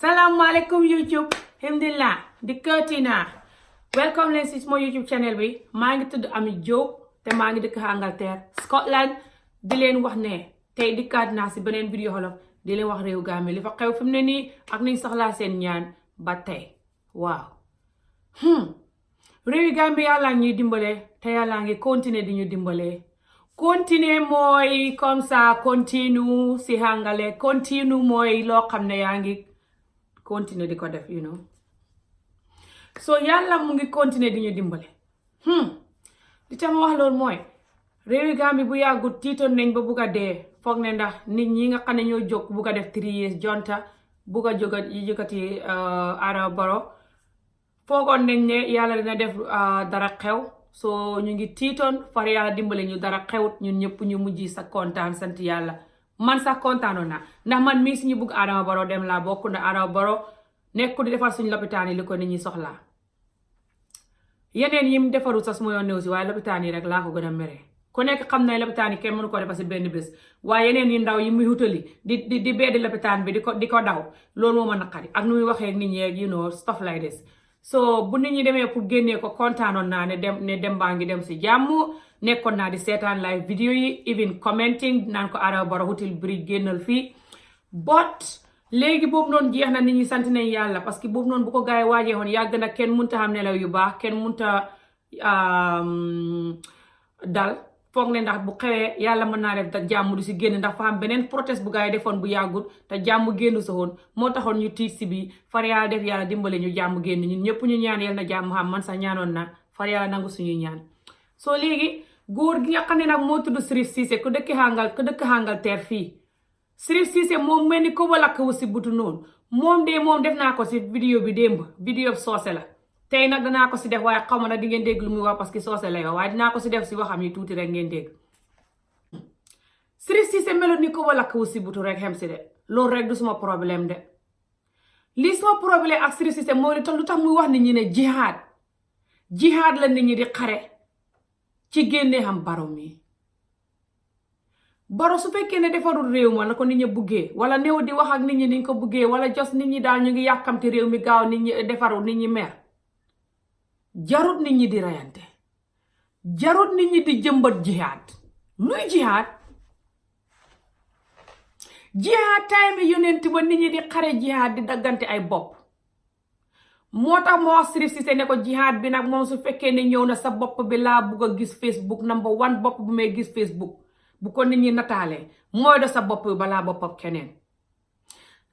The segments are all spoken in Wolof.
salaamaaleykum YouTube alhamdulillah dikkati naa welcome leen si sama YouTube channel bi maa ngi tudd Ami Jobe te maa ngi dëkk Angleterre Scotland di leen wax ne tey dikkaat naa si beneen vidéo xolof di leen wax réew Gambie li fa xew fi mu ne nii ak niñ soxlaa seen ñaan ba tey waaw réewi Gambie yàllaa ñuy dimbale te yàllaa ngi continuer di ñu dimbale continuer mooy comme ça continue si hàngale continue mooy loo xam ne yaa ngi continuer di ko def so yàlla mu ngi continuer di ñu dimbale li tax ma wax loolu mooy réewi Gambie bu yàggut tiitoon nañ ba bugg a dee foog ne ndax nit ñi nga xam ne ñoo jóg bugg a def 3 years jonta bugg a jógati Adama Barrow foogoon nañ ne yàlla dina def dara xew so ñu ngi tiitoon far yàlla dimbale ñu dara xewut ñun ñëpp ñu mujj sa kontaan sant yàlla man sax kontaanoon naa ndax man mii suñu bugg Adama Barrow dem laa bokk na Adama Barrow nekku di defar suñu lopitaan yi li ko nit ñi soxlaa yeneen yim defarul sax suma yoon néew si waaye lopitaan yi rek laa ko gën a mere ku nekk xam na lopitaan yi kenn mënu ko defar si benn bés waaye yeneen yi ndaw yi muy hutali di beddi lopitaan bi di ko daw loolu moo ma naqari ak nu muy waxee nit ñi stuff like this so bu nit ñi demee pour génnee ko kontaanoon naa ne dem baa ngi dem si jàmm nekkoon naa di seetaan live vidéo yi even commenting naan ko Adama Barrow hutil bridge génnal fii but léegi boobu noonu jeex na nit ñi sant nañ yàlla parce que boobu noonu bu ko gars yi waajee woon yàgg na kenn munta xam nelaw yu baax kenn munta dal foog ne ndax bu xewee yàlla mën naa def jàmm du si génn ndax fa am beneen protest bu gars yi defoon bu yàggut te jàmm génnu sa woon moo taxoon ñu tiit si bii far yàlla def yàlla dimbale ñu jàmm génn ñun ñëpp ñu ñaan yàlla na jàmm xam man sax ñaanoon na far yàlla nangu suñuy ñaan soo léegi góor gi nga xam ne nag moo tudd Sirif Cissé ku dëkk Angleterre fii Sirif Cissé moom mel ni ko walakk wu si butu noonu moom def naa ko si vidéo bi démb vidéo soose la tey nag danaa ko si def waaye xaw ma nag di ngeen dégg lu muy wax parce que soose la yow waaye dinaa ko si def si waxam yi tuuti rek ngeen dégg Sirif Cissé meloon ni ko walakk wu si butu rek xem si de loolu rek du suma problème de lii suma problème ak Sirif Cissé moo lu tax muy wax nit ñi ne jihaad la nit ñi di xare ci génnee xam Barrow mi Barrow su fekkee ne defarul réew ma na ko nit ñi buggee wala néew di wax ak nit ñi niñ ko buggee wala jos nit ñi daal ñu ngi yàkkamti réew mi gaaw nit ñi defarul nit ñi mer jarut nit ñi di rayante jarut nit ñi di jëmbat jihaad luy jihaad time yonent ba nit ñi di xare jihaad di daggante ay bopp moo tax moo wax Sirif Cissé ne ko jihaad bi nag moom su fekkee ne ñëw na sa bopp bi laa bugg a gis Facebook number 1 bopp bu may gis Facebook bu ko nit ñi nataalee mooy da sa bopp bi balaa boppam keneen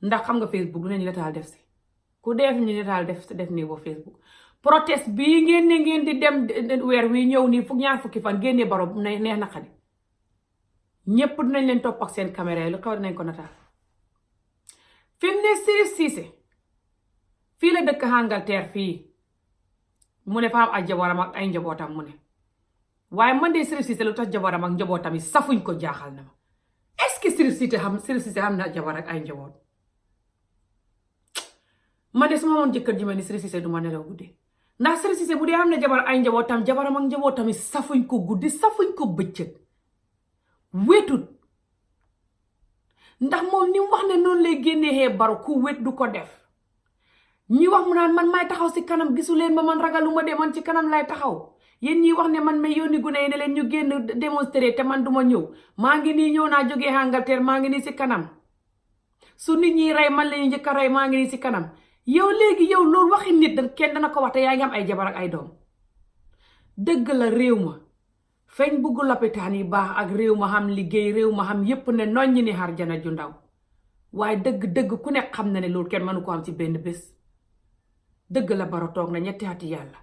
ndax xam nga Facebook du ne ñu nataal def si ku def ñu nataal def nii ba Facebook protest bii ngeen di dem weer wi ñëw nii ñaar fukki fan génnee Barrow neex na xadi ñépp dinañ leen topp ak seen caméra yi lu xew dinañ ko nataal fi mu ne Sirif Cissé fii la dëkk Angleterre fii mu ne fa am ay jabaram ak ay njabootam mu ne waaye man de Sirif Cissé lu tax jabaram ak njabootam yi safuñ ko jaaxal na ma est-ce que Sirif Cissé xam na jabar ak ay njaboot man de su ma amoon jëkkër ji mel ni Sirif Cissé du ma nelaw guddi ndax Sirif Cissé bu dee am na jabar ay njabootam jabaram ak njabootam yi safuñ ko guddi safuñ ko bëccëg wéetut ndax moom ni mu wax ne noonu lay génnee Barrow ku wét du ko def ñi wax mu naan man may taxaw si kanam gisu leen ma man ragaluma de man ci kanam lay taxaw yéen ñi wax ne man may yónni gune yi ne leen ñu génn démonstrer te man duma ñëw maa ngi nii ñëw naa jógee Angleterre maa ngi nii si kanam su nit ñi rey man lañu njëkk a rey maa ngi nii si kanam yow léegi yow loolu waxi nit kenn dana ko wax te yaa ngi am ay jabar ak ay doom dëgg la réew ma feeñ bugg lopitaan yi baax ak réew ma xam liggéey réew ma xam yépp ne noñ ñi ni xar jana ju ndaw waaye dëgg ku nekk xam na ne loolu kenn mënu ko am ci benn bés dëgg la Barrow toog na 2 ati yàlla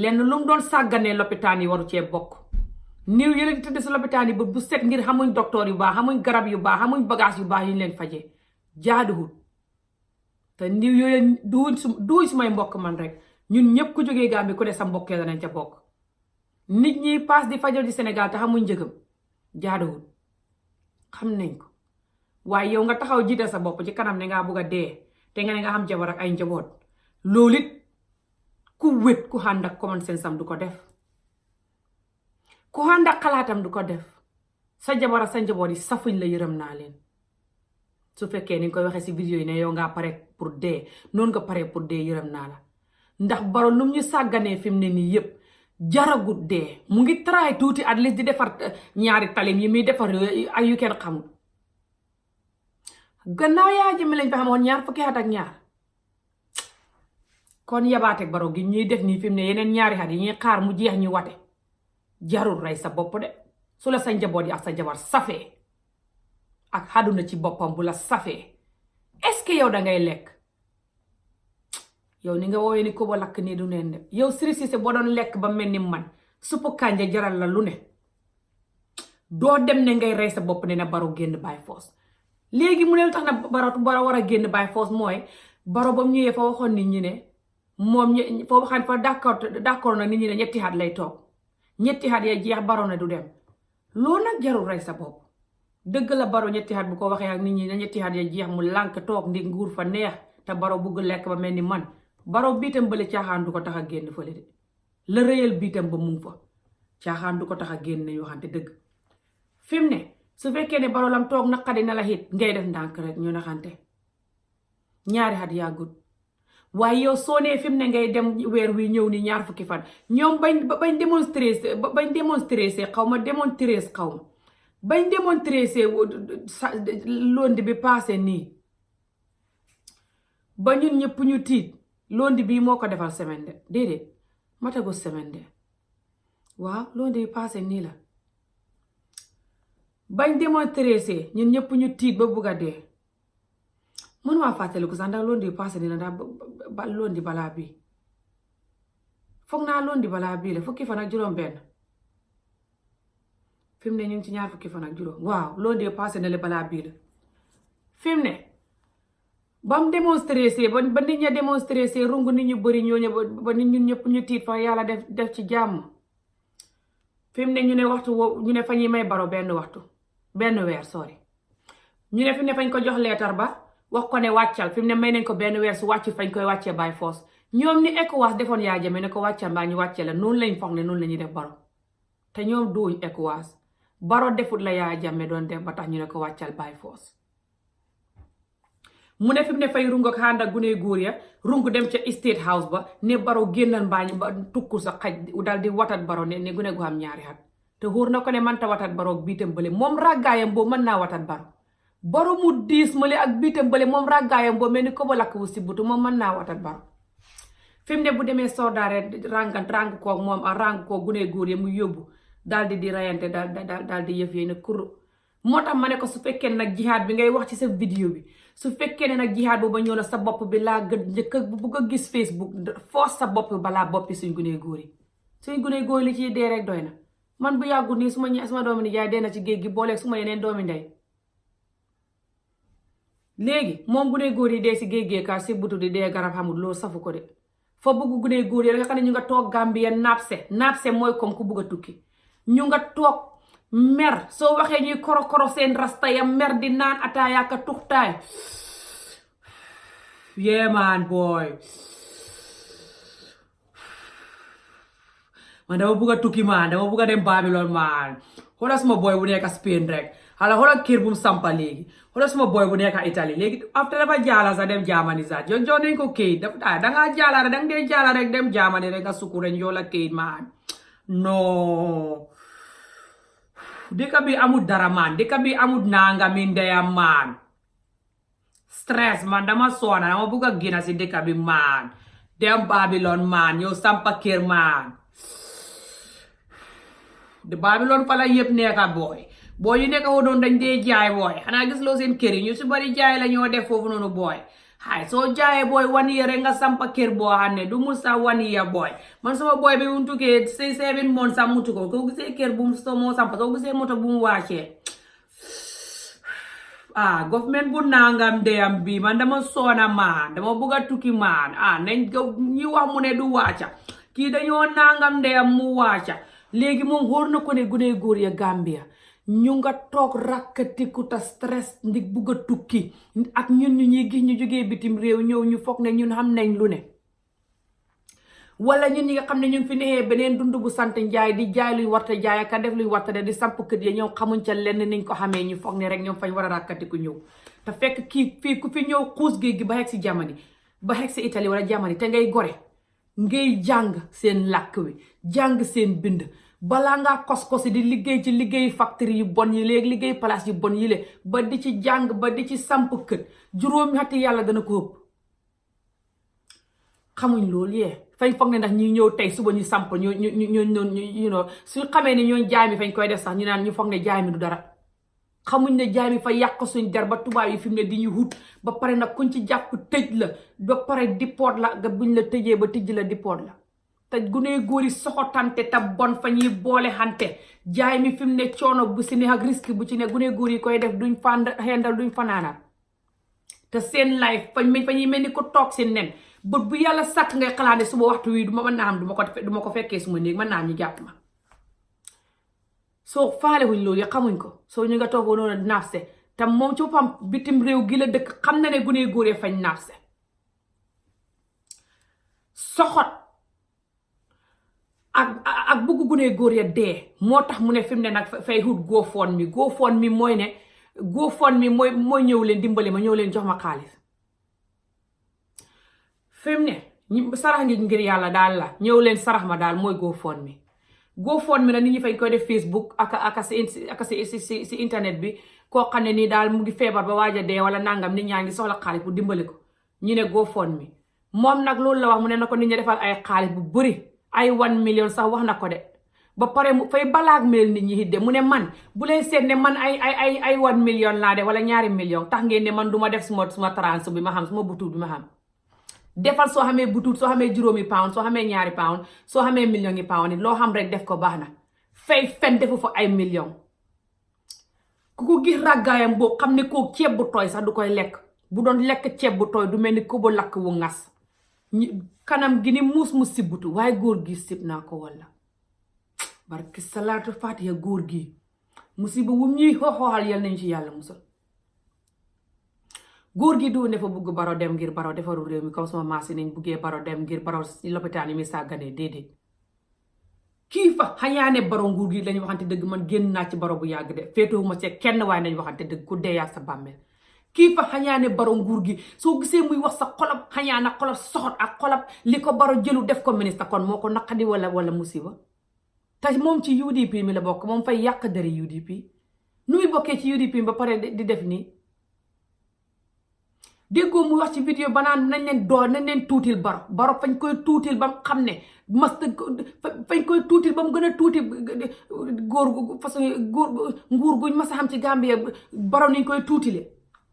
lenn lu mu doon sàgganee lopitaan yi waru cee bokk niw yële di tëdd si lopitaan yi bu set ngir xamuñ docteur yu baax xamuñ garab yu baax xamuñ bagage yu baax yu ñu leen fajee jaaduwul te niw yooyu duuñ sumay mbokk man rek ñun ñëpp ku jógee Gambie ku ne sa mbokkee danañ ca bokk nit ñi paas di fajoo di Sénégal te xamuñ njëgam jaaduwul xam nañ ko waaye yow nga taxaw jiital sa bopp ci kanam ne ngaa bugg a dee te nga ne nga xam jabar ak ay njaboot loolu it ku wét ku ànd ak common sense am du ko def ku ànd ak xalaatam du ko def sa jabar ak sa njaboot yi safuñ la yërëm naa leen su fekkee ni nga koy waxee si vidéo yi ne yow ngaa pare pour dee noonu nga pare pour dee yërëm naa la ndax Barrow num ñu sàgganee fi mu ne nii yëpp jaragut dee mu ngi try tuuti at least di defar ñaari talim yi muy defar ay yu kenn xamul gannaaw yaa jëme lañ fa xamoon 20 at ak ñaar kon yabaate Barrow gi ñuy def nii fi mu ne yeneen ñaari at yi ñuy xaar mu jeex ñu wate jarul rey sa bopp de su la sa njaboot yi ak sa jabar safee ak àdduna ci boppam bu la safee est-ce que yow dangay lekk yow ni nga woowee ni ko ba lakk nii du neen de yow Siri Cissé boo doon lekk ba mel ni man suppu kànja jaral la lu ne doo dem ne ngay rey sa bopp ne na Barrow génn by force léegi mu ne lu tax na Barrow war a génn by force mooy Barrow ba mu ñëwee fa waxoon nit ñi ne moom foofu xam fa d'accord na nit ñi ne 2 at lay toog 2 at ya jeex Barrow na du dem loolu nag jarul rey sa bopp dëgg la Barrow 2 at bu ko waxee ak nit ñi ne 2 at ya jeex mu lànk toog ndi nguur fa neex te Barrow bugg lekk ba mel ni man Barrow biitam bële caaxaan du ko tax a génn fële de la réyal biitam ba mu ngi fa caaxaan du ko tax a génn nañu waxante dëgg fi mu ne su fekkee ne Barrow lam toog naqadi na la hit ngay def ndànk rek ñu naxante 2 at yàggut waaye yow soo nee fi mu ne ngay dem weer wi ñëw ni 20 fan ñoom bañ démonstré xaw ma bañ démonstré lundi bi passé nii ba ñun ñëpp ñu tiit lundi bii moo ko defal semaine de déedéet matagu semaine de waaw lundi bi passé nii la bañ démonstré ñun ñëpp ñu tiit ba bugg a dee mën maa fàttaliku sax ndax lundi bi passé nii la ndax lundi balaa bii foog naa lundi balaa bii la 10 fan ak juróom-benn fi mu ne ñu ngi ci 20 fan ak juróom waaw lundi bi passé na la balaa bii la fi mu ne ba mu démonstré ba nit ña démonstré rungu nit ñu bëri ñooñu ba nit ñun ñëpp ñu tiit fa yàlla def ci jàmm fi mu ne ñu ne waxtu woo ñu ne fa ñuy may Barrow benn weer sorry ñu ne fi mu ne fañ ko jox leetar ba wax ko ne wàccal fi mu ne may nañ ko benn weer su wàccu fañ koy wàccee by force ñoom ni ECOWAS defoon Yaya Jammeh ne ko wàccal mbaa ñu wàccee la noonu lañ foog ne noonu la ñuy def Barrow te ñoom duuñ ECOWAS Barrow defut la Yaya Jammeh doon def ba tax ñu ne ko wàccal by force mu ne fi mu ne fay rungu ak ànd ak gune góor ya rungu dem ca State House ba ne Barrow génnal mbaañ ba tukku sa xaj dal di watat Barrow ne gune gu am 2 at te wóor na ko ne manta watat Barrow biitam bële moom ràggaayam boobu mën naa watat Barrow mu diis male ak biitam bële moom ràggaayam boobu mel ni ko ba lakk bu si butu moom mën naa watat Barrow fi mu ne bu demee soodaare ràng koog moom ak ràng koog gune góor ya mu yóbbu daal di rayante daal di yëf yee ne kur moo tax ma ne ko su fekkee nag jihaad bi ngay wax ci sa vidéo bi su fekkee ne nag jihaad booba ñëw na sa bopp bi laa gën njëkk bu ko gis Facebook force sa bopp balaa boppi suñ gune góor yi li ciy dee rek doy na man bu yàggut nii suma doomi nijaay dee na ci géej gi booleeg suma yeneen doomi ndey léegi moom gune góor yi dee si géej gee kaa si butu di dee garab xamul loolu safu ko de fa bëgg gune góor yi nga xam ne ñu nga toog Gambia naapse mooy comme ku bëgg a tukki ñu nga toog mer soo waxee ñuy koro seen rasta ya mer di naan ataaya ka tuxtaay yeah man boy man dama bëgg a tukki man dama bëgg a dem Babylon man xoolal suma boy bu nekk Spain rek xala xoolal kër bu mu sampa léegi xoolal suma boy bu nekk Italie léegi after dafa jaala sax dem Germany sax jox nañ ko kayit dafa dangaa jaala rek danga dee jaala rek dem Germany rek nga sukku rek yoo la kayit man non dëkk bi amul dara man dëkk bi amul nangami ndeyam man stress man dama soona dama bëgg a génn si dëkk bi man dem Babylon man yow sampa kër man de Babylon fa la yëpp nekka booy yu nekk woon dañ dee jaay booy xanaa gis loo seen kër yi ñu si bari jaay la ñoo def foofu noonu booy xaay soo jaayee booy 1 year rek nga sampa kër boo xam ne du mu sa 1 year booy man sama booy bi mu tukkee 7 months sax mutu ko soo gisee kër bu mu moo sampa soo gisee moto bu mu wàccee government bu nangam deyam bi man dama soona maan dama bëgg a tukki maan nañ ñi wax mu ne du wàcca kii dañoo nangam deyam mu wàcca léegi moom wóor na ko ne gune góor ya Gambia ñu nga toog rakkatiku ta stress ndig bugg a tukki ak ñun ñu ñuy gis ñu jógee bitim réew ñëw ñu foog ne ñun xam nañ lu ne wala ñun ñi nga xam ne ñu ngi fi nexee beneen dund bu sant njaay di jaay luy warta jaay ak def luy warta de di samp kët ya ñëw xamuñ ca lenn niñ ko xamee ñu foog ne rek ñoom fañ war a rakkatiku ñëw te fekk kii fii ku fi ñëw xuus géej gi ba xeg si Germany ba xeg si Italie wala Germany te ngay gore ngay jàng seen làkk wi jàng seen bind balaa ngaa kos-kosi di liggéey ci liggéey factory yu bon yi léegi liggéey place yu bon yi lée ba di ci jàng ba di ci samp kët juróomi ati yàlla dana ko ëpp xamuñ loolu yee fañ foog ne ndax ñuy ñëw tey suba ñu samp ñu suñ xamee ne ñooñ jaay mi fañ koy def sax ñu naan ñu foog ne jaay mi du dara xamuñ ne jaay mi fa yàq suñ der ba tubaab yi fi mu ne di ñu hut ba pare nag kuñ ci jàpp tëj la ba pare dippoot la nga buñ la tëjee ba tëj la dippoot la te gunee góor yi soxotante te bon fa ñuy boole xante jaay mi fi mu ne coono bu si ne ak risque bu ci ne gunee góor yi koy def duñ xendal duñ fanaanal te seen life fa ñuy mel ni ko toog seen nen bët bu yàlla sàkk ngay xalaat ne suba waxtu wi mën naa am duma ko fekkee suma néeg mën naa am ñu jàpp ma soo faale wuñ loolu ya xamuñ ko soo ñu nga toogoo noonu naafse te moom ci boppam bitim réew gi la dëkk xam na ne gunee góor yi fañ naafse soxot ak bugg gunee góor ya dee moo tax mu ne fi mu ne nag fay hut GoFundMe mooy ne GoFundMe mooy ñëw leen dimbali ma ñëw leen jox ma xaalis fi mu ne sarax ngi ngir yàlla daal la ñëw leen sarax ma daal mooy GoFundMe la nit ñi fañ koy def Facebook aka si internet bi koo xam ne nii daal mu ngi feebar ba waaj a dee wala nangam nit ñaa ngi soxla xaalis pour dimbali ko ñu ne GoFundMe moom nag loolu la wax mu ne na ko nit ñi defal ay xaalis bu bëri ay 1 million sax wax na ko de ba pare mu fay balaag mel nit ñi hidde mu ne man bu leen seet ne man ay 1 million laa de wala 2 million tax ngeen ne man du ma def suma tranche bi ma xam suma butuut bi ma xam defal soo xamee butuut soo xamee juróomi pound soo xamee 2 pound soo xamee million yi pound it loo xam rek def ko baax na fay fen defu fa ay million ku ko gis ràggaayam boo xam ne koo ceeb bu tooy sax du koy lekk bu doon lekk ceeb bu tooy du mel ni ko ba lakk wu ngas kanam gi ni muus mu sibbutu waaye góor gi sib naa ko walla barki salaatu faatiha góor gi musiba wum ñuy xooxal yal nañ ci yàlla musal góor gi du ne fa bugg baro dem ngir baro defaru réew mi comme sama maas yi nañ buggee baro dem ngir baro si lopitaan yi mi sàgganee déedéet kii fa xañaane baro nguur gi lañu waxante dëgg man génn naa ci baro bu yàgg de féetewuma ci kenn waaye nañ waxante dëgg ku dee yaa sa bàmmeel kii fa xañaane baro nguur gi soo gisee muy wax sa xolab xañaana xolab soxot ak xolab li ko baro jëlu def ko ministre kon moo ko naqadi wala musiba te moom ci UDP mi la bokk moom fay yàq deri UDP nu muy bokkee ci UDP ba pare di def nii déggoo mu wax ci vidéo ba naan nañ leen tuutil baro fañ koy tuutil ba mu xam ne fañ koy tuutil ba mu gën a tuuti góor façon nguur guñ mas a xam ci Gambie baro niñ koy tuutile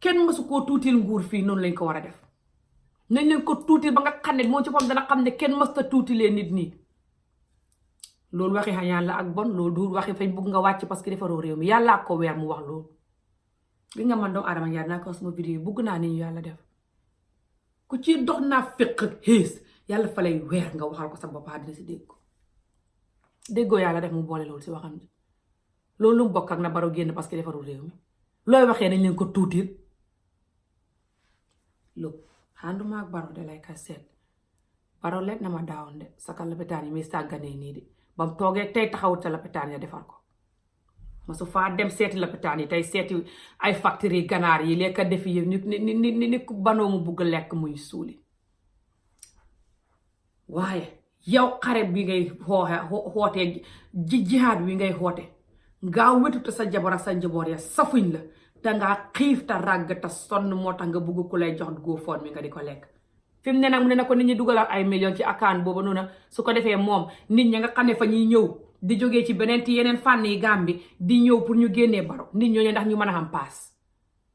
kenn masu koo tuutil nguur fii noonu lañ ko war a def nañ leen ko tuutil ba nga xam ne moo ci fam dana xam ne kenn mas ta tuutilee nit nii loolu waxi xañaan la ak bon loolu du waxi fañ bugg nga wàcc parce que defaroo réew mi yàlla ko weer mu wax loolu li nga man doomu adama ñaar naa ko sama vidéo bugg naa ni ñu yàlla def ku ci dox naa féq xiis yàlla fa lay weer nga waxal ko sa bopp dina si dégg ko déggoo yàlla def mu boole loolu si waxam ji loolu lu mu bokk ak na baro génn parce que defarul réew mi looy waxee nañ leen ko tuutil loolu xanduma ak baro de lay ka seet baro lekk na ma daawoon de sakal lapitaan yi muy sàgganee nii de ba mu toogee tey taxawut sa lapitaan ya defar ko ma su faa dem seeti lapitaan yi tey seeti ay factory ganaar yi lekka defi yëf ni ku banoo mu bugg lekk muy suuli waaye yow xare bi ngay xootee jihaad wi ngay xoote ngaa wetuta sa jabar ak sa njaboot ya safuñ la dangaa xiif ta ràgg ta sonn moo tax nga bugg ku lay jox GoFundMe nga di ko lekk fi mu ne nag mu ne na ko nit ñi dugalal ay million ci account boobu noonu su ko defee moom nit ñi nga xam ne fa ñuy ñëw di jógee ci beneen ti yeneen fànn yi Gàmbi di ñëw pour ñu génnee baro nit ñooñu ndax ñu mën a xam paas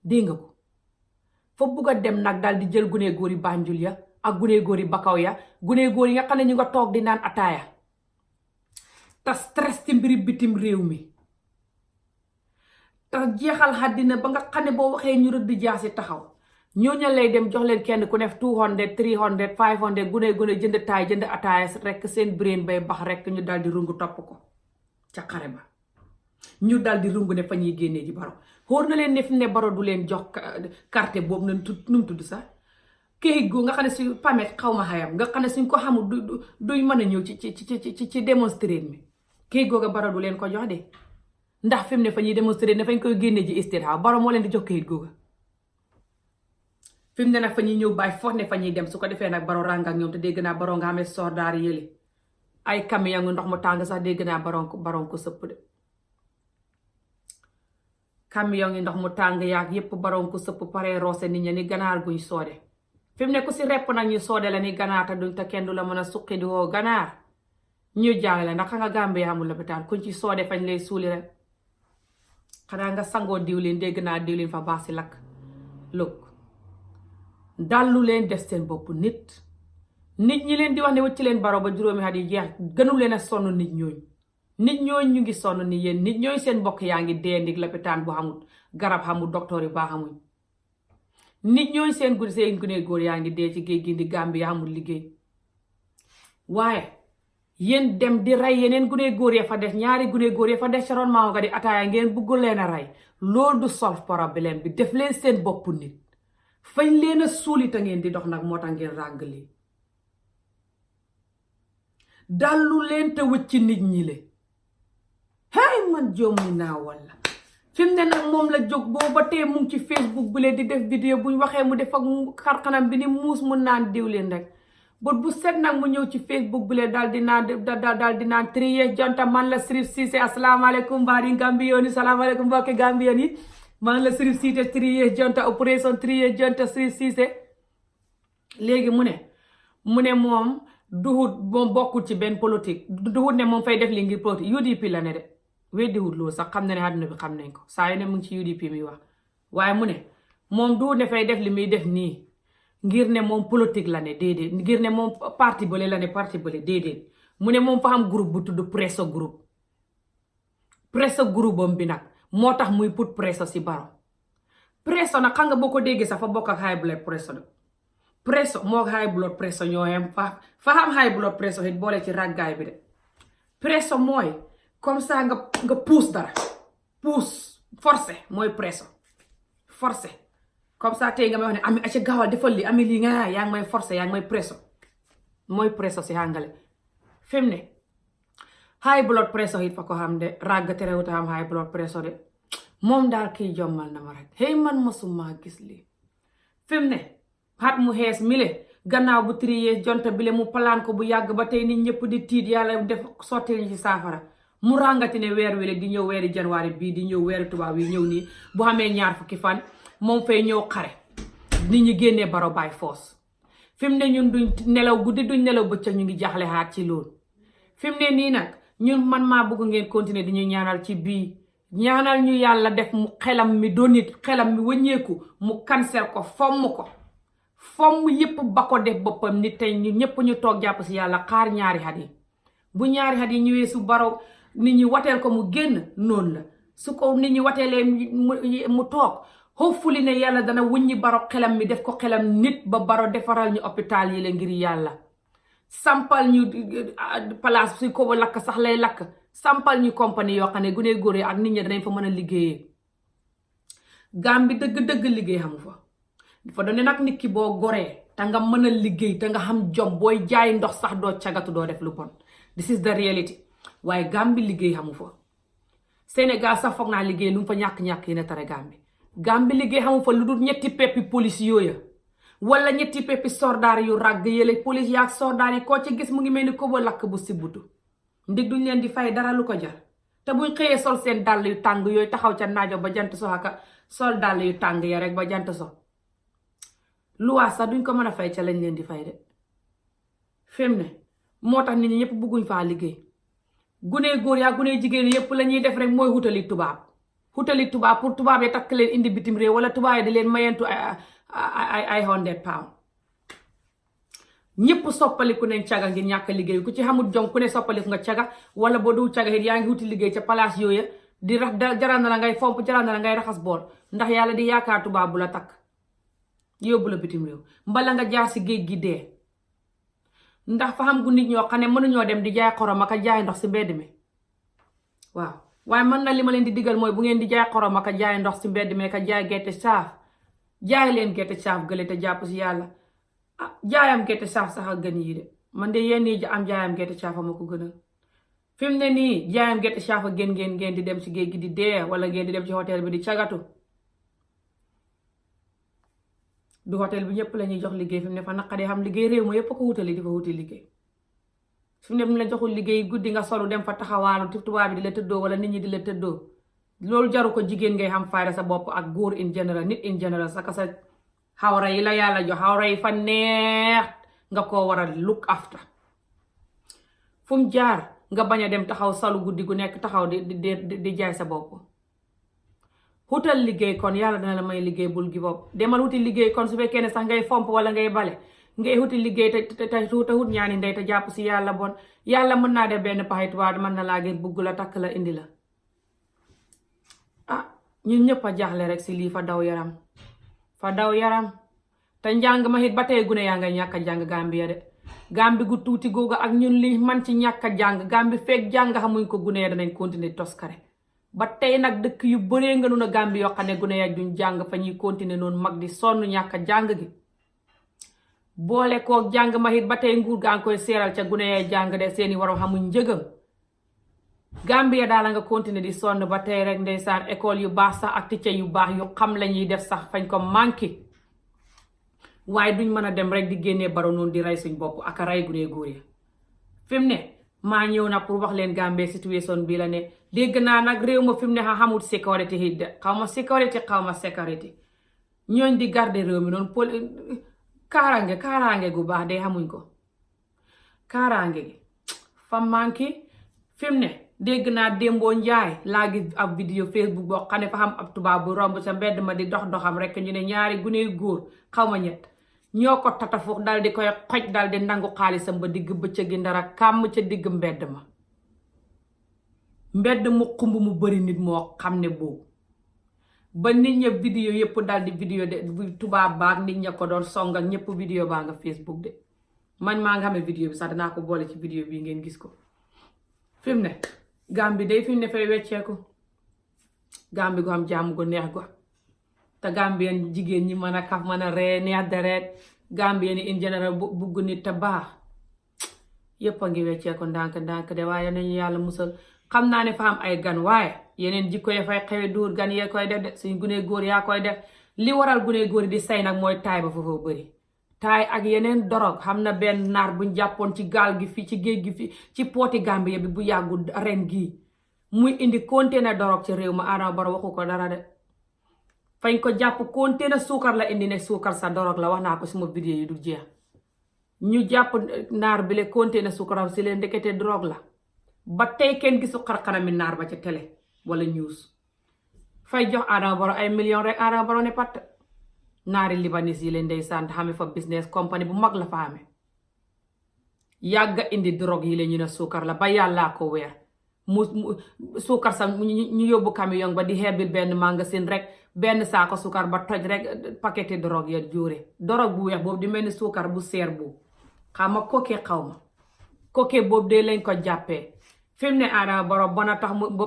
dégg nga ko fa bugg a dem nag daal di jël gunee góor yi Banjul ya ak gunee góor yi Bakaw ya gunee góor yi nga xam ne ñu nga toog di naan ataaya te stress ci mbiri bitim réew mi te jeexal xàddina ba nga xam ne boo waxee ñu rëdd jaasi taxaw ñooñu lay dem jox leen kenn ku nekk 200 300 500 gune jënd taay jënd ataaya rek seen brain bay bax rek ñu daal di rungu topp ko ca xare ba ñu daal di rungu ne fa ñuy génnee ji baro xóor na leen ne fi ne baro du leen jox carte boobu nu mu tudd sax këyit gu nga xam ne si pamet xaw ma xayam nga xam ne suñ ko xamul duñ mën a ñëw ci démonstrer mi këyit googa baro du leen ko jox de ndax fi mu ne fa ñuy démonstrer ne fañ koy génnee ji State House baro moo leen di jox këyit googa fi mu ne nag fa ñuy ñëw bàyyi foog ne fa ñuy dem su ko defee nag Barrow ràng ak ñoom te dégg naa Barrow nga xamee soldaar yële ay camion ngu ndox mu tàng sax dégg naa Barrow ko sëpp de camion yi ndox mu tàng yaag yépp Barrow ko sëpp pare roose nit ñi ni ganaar guñ soode fi mu ne ku si repp nag ñu soode la ni ganaar te duñ te kenn du la mën a suqi di woo ganaar ñu jàngale ndax nga Gambie amul lopitaan kuñ ci soode fañ lay suuli rek xanaa nga sangoo diwlin dégg naa diwlin fa baax si lakk lëg dallu leen def seen bopp nit ñi leen di wax ne wëcc leen Barrow ba juróomi at yi jeex gënu leen a sonn nit ñooñ ñu ngi sonn ni yéen nit ñooñ seen mbokk yaa ngi dee ndig lopitaan bu xamul garab xamul docteur yi baa xamuñ nit ñooñ seen gune góor yaa ngi dee ci géej gi di Gambie yaa xamul liggéey waaye yéen dem di rey yeneen gune góor ya fa des ñaari gune góor ya fa des caroon maa nga di ataaya ngeen bugg leen a rey loolu du solve problème bi def leen seen bopp nit fañ leen a suuli te ngeen di dox nag moo tax ngeen ràgg lii dallu leen te wëcc nit ñi le hey man jommi naa walla fi mu ne nag moom la jóg booba tey mu ngi ci Facebook bi leen di def vidéo buñ waxee mu def ak xarxanam bi ni muus mu naan diwlin rek bët bu set nag mu ñëw ci Facebook bi leen daal di naan 3 years jonta man la Sirif Ceesay asalaamaaleykum mbaari Gambien yi salaamaaleykum mbokki Gambien yi man la Sirif Ceesay 3 years jonta opération 3 years jonta Sirif Ceesay léegi mu ne moom duhut moom bokkul ci benn politique duhut ne moom fay def li ngir politique UDP la ne de weddiwut loolu sax xam na ne àdduna bi xam nañ ko saa yu ne mu ngi ci UDP mi wax waaye mu ne moom duhut ne fay def li muy def nii ngir ne moom politique la ne déedéet ngir ne moom parti bële la ne parti bële déedéet mu ne moom fa am groupe bu tudd Presso groupe am bi nag moo tax muy put Presso si Barrow Presso nag xam nga boo ko déggee sax fa bokk ak high blood Presso de Presso moo high blood Presso ñoo yem fa am high blood Presso it boole ci raggaay bi de Presso mooy comme ça nga pousse dara pousse forcé mooy Presso forcé comme ça tey nga may wax ne ami aca gaawal defal li ami lii nga yaa ngi may forcé yaa ngi may Presso mooy Presso si àngale fi mu ne high blood Presso it fa ko xam de ragga terewuta am high blood Presso de moom daal kii jommal na ma rek hey man mosuma gis lii fi mu ne xat mu xees mile gannaaw bu 3 years jonta bile mu palaan ko bu yàgg ba tey nit ñëpp di tiit yàlla def sotti ñu ci saafara mu ràngati ne weer wile di ñëw weeri janvier bii di ñëw weeri tubaab yi ñëw nii bu xamee 2 fukki fan moom fay ñëw xare nit ñi génnee Barrow by force fi mu ne ñun duñ nelaw guddi duñ nelaw bëccëg ñu ngi jaxle xaat ci loolu fi mu ne nii nag ñun man maa bëgg ngeen continuer di ñu ñaanal ci bii ñaanal ñu yàlla def mu xelam mi doon nit xelam mi wëññeeku mu cancel ko fomm yépp ba ko def boppam nit tey ñu ñëpp ñu toog jàpp si yàlla xaar 2 at yi bu 2 at yi ñëwee su Barrow nit ñi wateel ko mu génn noonu la su ko nit ñi wateelee mu toog hopefully ne yàlla dana wuññi Barrow xelam mi def ko xelam nit ba Barrow defaral ñu hôpital yi la ngir yàlla sampal ñu place su ko lakk sax lay lakk sampal ñu compagnie yoo xam ne gune góor yi ak nit ñi danañ fa mën a liggéeyee Gambie dëgg-dëgg liggéey xamu fa dafa doon ne nag nit ki boo goree te nga mën a liggéey te nga xam jom booy jaay ndox sax doo cagatu doo def lu bon this is the reality waaye Gambie liggéey xamu fa Sénégal sax foog naa liggéey lu mu fa ñàkk-ñàkk yi ne tare Gambie liggéey xamu fa lu dul 3 peppi police yooya wala 3 peppi soldaar yu ràgg yële police yaak soldaar yi koo ci gis mu ngi mel ni ko ba lakk bu sibbutu ndig duñ leen di fay dara lu ko jar te buñ xëyee sol seen dàll yu tàng yooyu taxaw ca naajo ba jant so aka sol dàll yu tàng ya rek ba jant so luwaa sax duñ ko mën a fay ca lañ leen di fay de fi mu ne moo tax nit ñi ñëpp bëgguñ faa liggéey gunee góor yaa gunee jigéen yëpp la ñuy def rek mooy hutali tubaab pour tubaab yi takk leen indi bitim réew wala tubaab yi di leen mayentu ay 100 pounds ñëpp soppaliku nañ caga ngir ñàkk liggéey ku ci xamul jom ku ne soppaliku nga caga wala boo du caga it yaa ngi wuti liggéey ca place yooya di jaral na la ngay fomp jaral na la ngay raxas bool ndax yàlla di yaakaar tubaab bu la takk yóbbu la bitim réew mbala nga jaar si géej gi dee ndax fa xam gu nit ñoo xam ne mënuñoo dem di jaay xorom ak jaay ndox si mbedd mi waaw waaye mën na li ma leen di digal mooy bu ngeen di jaay xorom ak jaay ndox si mbedd mi ka jaay gerte saaf jaay leen gerte saaf gële te jàpp si yàlla jaayam gerte saaf sax a gën yi de man de yéen ñi am jaayam gerte saaf ma ko gënal fi mu ne nii jaayam gerte saaf a gën ngeen di dem si géej gi di dee wala ngeen di dem ci hôtel bi di cagatu du hôtel bi ñëpp la ñuy jox liggéey fi mu ne fa naqadee xam liggéey réew ma yëpp ko wutali di fa wuti liggéey fi mu ne mu la joxul liggéey guddi nga solu dem fa taxawaalu tubaab bi di la tëddoo wala nit ñi di la tëddoo loolu jaru ko jigéen ngay xam fayda sa bopp ak góor in general nit in general sa xawra yi la yàlla jox xawra yi fa neex nga koo war a look after fu mu jaar nga bañ a dem taxaw salu guddi gu nekk taxaw di jaay sa bopp xutal liggéey kon yàlla dina la may liggéey bul gi bopp demal wuti liggéey kon su fekkee ne sax ngay fomp wala ngay bale ngay wuti liggéey te wut ñaani ndey te jàpp si yàlla bon yàlla mën naa def benn paxit waa mën na laa gën bugg la takk la indi la ah ñun ñëpp a jaaxle rek si lii fa daw yaram te njàng ma it ba tey gune yaa nga ñàkk a jàng Gambia de Gambi gu tuuti googu ak ñun li man ci ñàkk a jàng Gambi fekk jàng xamuñ ko gune ya danañ continuer toskare ba tey nag dëkk yu bëree nga nun a Gambi yoo xam ne gune ya duñ jàng fa ñuy continuer noonu mag di sonn ñàkk a jàng gi boole koo jàng ma it ba tey nguur gaa ngi koy seeral ca gune ya jàng de seeni waroon xamuñ njëgam Gambia daal nga continuer di sonn ba tey rek ndeysaan école yu baax sax ak ticca yu baax yu xam la ñuy def sax fañ ko manqué waaye duñ mën a dem rek di génnee baro noonu di rey suñ bopp ak a rey gune góor yi fi mu ne maa ñëw na pour wax leen Gambie situation bii la ne dégg naa nag réew ma fi mu ne xamut sécurité yi de xaw ma sécurité ñooñ di garder réew mi noonu kaaraange gu baax de xamuñ ko kaaraange gi fa manqué fi mu ne dégg naa démboo njaay laa gis ab vidéo Facebook boo xam ne fa xam ab tubaab bu romb sa mbedd ma di doxam rek ñu ne ñaari gune góor xaw ma ñett ñoo ko tatafuux dal di koy xoj dal di nangu xaalisam ba digg bëccëg gi ndara kàmm ca digg mbedd mu xumb mu bari nit moo xam ne boobu ba nit ña vidéo yëpp dal di vidéo de tubaab baag nit ña ko doon songal ñëpp vidéo baa nga Facebook de man maa nga xamee vidéo bi sax danaa ko boole ci vidéo bi ngeen gis ko fi mu ne Gambi day fi mu ne fay wecceeku Gambi gu am jàmm gu neex go te Gambien jigéen ñi mën a kaf mën a ree neex deret Gambien in général bugg nit te baax yépp a ngi wecceeku ndànk de waaye nañu yàlla musal xam naa ne fa am ay gan waaye yeneen jikko ya fay xewe duur gan yee koy def de suñ gune góor yaa koy def li waral gune góor di say nag mooy taay ba foofu bëri taay ak yeneen dorog xam na benn naar buñ jàppoon ci gaal gi fii ci géej gi fii ci pooti Gambie bi bu yàggul ren gii muy indi container dorog ci réew ma Adama Barrow waxu ko dara de fañ ko jàpp container suukar la indi ne suukar sa dorog la wax naa ko suma vidéo yi du jeex ñu jàpp naar bi le container suukar si leen ndekete dorog la ba tey kenn gisu xar-xarami naar ba ca télé wala news fay jox Adama Barrow ay million rek Adama Barrow ne patt naari libanese yi leen ndeysaan xame fa business company bu mag la fa xame yàgga indi drogue yi leen ñu ne suukar la ba yàllaa ko weer mu suukar sax ñu yóbbu camion ba di xeebil benn magasin rek benn saako suukar ba toj rek paquet drogue ya jóore drogue bu weex boobu di mel ni suukar bu seer boobu xam ma kookee boobu de lañ ko jàppee fi mu ne Adama Barrow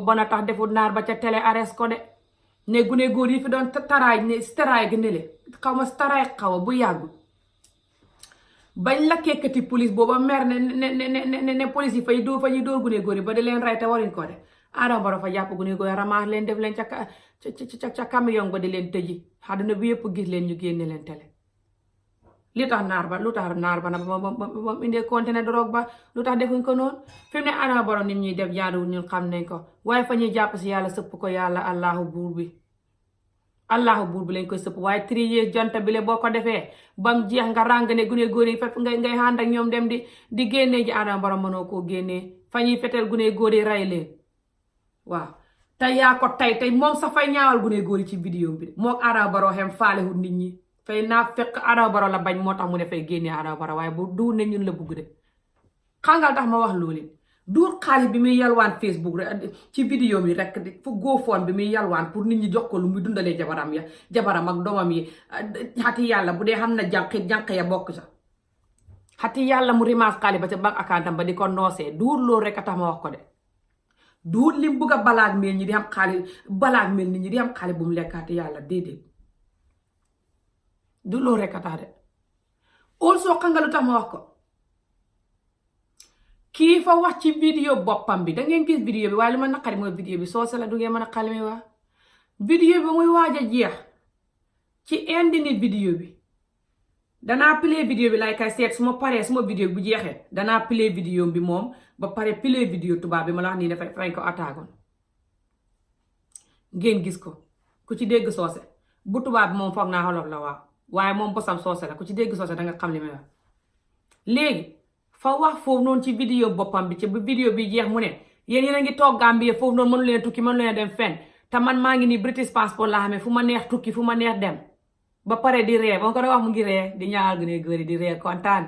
bona tax deful naar ba ca télé arrest ko de ne gune góor yi fi doon staraay gi ne le xaw ma staraay xaw bu yàggu bañ la kekkati police booba mer ne police yi fa ñuy dóor gune góor yi ba di leen rey te waruñ ko de Adama Barrow fa jàpp gune góor yi ramaas leen def leen ca camion ba di leen tëji àdduna bi yëpp gis leen ñu génne leen télé lu tax naar ba nag ba indee conteneur drogue ba lu tax defuñ ko noonu fi mu ne Adama Barrow nit ñuy def jaaduwul ñun xam nañ ko waaye fa ñuy jàpp si yàlla sëpp ko yàlla allahu buur bi lañ koy sëpp waaye 3 years jonta bi le boo ko defee bam jeex nga ràng ne gune góor yi fekk ngay ànd ak ñoom dem di génnee ji Adama Barrow mënoo koo génnee fa ñuy fetel gune góor yi rey leen waaw te yaa ko tey moom sax fay ñaawal gune góor yi ci vidéo bi moom Adama Barrow xem faalewul nit ñi fay naa fekk Adama Barrow la bañ moo tax mu ne fay génnee Adama Barrow waaye bu du ne ñun la bugg de xangal tax ma wax loolu duur xaalis bi muy yalwaan Facebook rek ci vidéo mi rek fu góofoon bi muy yalwaan pour nit ñi jox ko lu muy dundalee jabaram ak doomam yi xati yàlla bu dee xam na jànq ya bokk sa xati yàlla mu rimaas xaalis ba ca bank accountam ba di ko noosee duur loolu rek a tax ma wax ko de duur lim bugg a balaag mel ñi di am xaalis balaag mel nit ñi di am xaalis bu mu lekkaati yàlla déedéet du loolu rek a tax de also xangalu tax ma wax ko kii fa wax ci vidéo boppam bi da ngeen gis vidéo bi waaye lu ma naqari mooy vidéo bi soo la du ngeen mën a xalmi waa vidéo bi muy waaj a jeex ci indi ni vidéo bi danaa play vidéo bi lay kay seet su ma paree suma vidéo bu jeexee danaa play vidéo bi moom ba pare play vidéo tubaab bi ma la wax nii dafay fañ ko attaagoon ngeen gis ko ku ci dégg soose bu tubaab bi moom foog naa xolof la waaw waaye moom bosam soose la ku ci dégg soose danga xam li may wax léegi fa wax foofu noonu ci vidéo boppam bi ci bu vidéo bi jeex mu ne yéen a ngi toog Gambie foofu noonu mënu leen tukki mënu leen dem fenn te man maa ngi nii British passport laa xamee fu ma neex tukki fu ma neex dem ba pare di ree ba ko wax mu ngi ree di ñaar gune góor di ree kontaan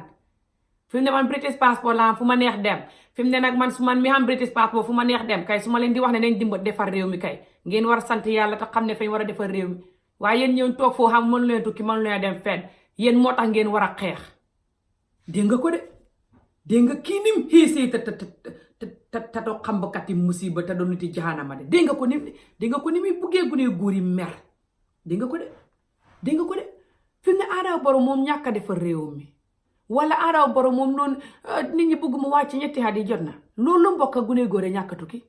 fi mu ne man British passport laa fu ma neex dem fi mu ne nag man su man mi xam British passport fu ma neex dem kay su ma leen di wax ne nañ dimba defar réew mi kay ngeen war a sant yàlla te xam ne fañ war a defar réew mi waaye yéen ñëw toog foofu xam mënu leen tukki mënu leen dem fenn yéen moo tax ngeen war a xeex dégg nga ko de dégg nga kii nim xiisee te doo xambakat yi musiba te doo niti jahanama de dégg nga ko ni muy buggee gune góor yi mer dégg nga ko de dégg nga ko de fi mu ne Adama Barrow moom ñàkk a defar réew mi wala Adama Barrow moom noonu nit ñi bëgg mu wàcc ñetti at yi jot na loolu mbokk ak gune góor yi ñàkk a tukki